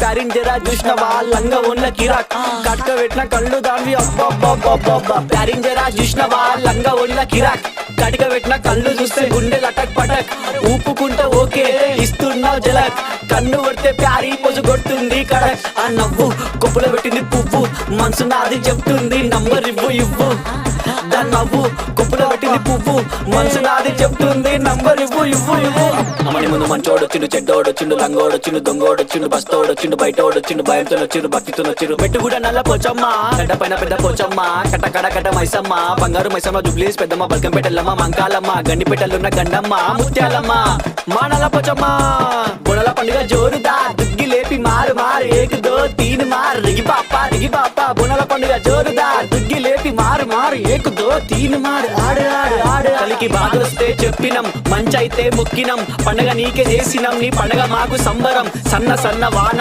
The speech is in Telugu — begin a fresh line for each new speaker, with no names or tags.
ప్యారింగ్ జరా చూసినవా లంగా ఉన్న కిరాక్ కట్క పెట్టిన కళ్ళు దాన్ని అబ్బా ప్యారింగ్ జరా చూసినవా లంగా ఉన్న కిరాక్ కటిక పెట్టిన కళ్ళు చూస్తే గుండె లటక్ పటక్ ఊపుకుంటే ఓకే ఇస్తున్నావు జలక్ కన్ను కొడితే ప్యారీ పొజు కొడుతుంది కడక్ ఆ నవ్వు కొప్పులో పెట్టింది పువ్వు మనసు నాది చెప్తుంది నంబర్ ఇవ్వు దాని నవ్వు కొప్పులో పెట్టింది పువ్వు మనసు నాది చెప్తుంది నంబర్ ఇవ్వు అమ్మని ముందు మంచోడొచ్చిండు చెడ్డోడొచ్చిండు లంగోడొచ్చిండు దొంగోడొచ్చిండు బస్తోడొచ్చిండు బయటోడొచ్చిండు భయంతో వచ్చిండు భక్తితో వచ్చిండు మెట్టు కూడా నల్ల పోచమ్మ గడ్డ పైన పెద్ద పోచమ్మ కట్ట మైసమ్మ బంగారు మైసమ్మ జుబ్లీస్ పెద్దమ్మ బల్కంపేటల్లమ్మ మంకాలమ్మ గండిపేటలున్న గండమ్మ ముత్యాలమ్మ మా నల్ల పోచమ్మ బుడల పండుగ జోరుదా దుగ్గి లేపి మారు ఏక్ దో తీన్ మార్ రిగి పాప బుడల పండుగ జోరుదా దుగ్గి లేపి మారు ఏక్ దో తీన్ మార్ ఆడు కలికి బాధొస్తే చెప్పినం మంచైతే మొక్కినం పండగ నీకే చేసినం నీ పండగ మాకు సంబరం సన్న వాన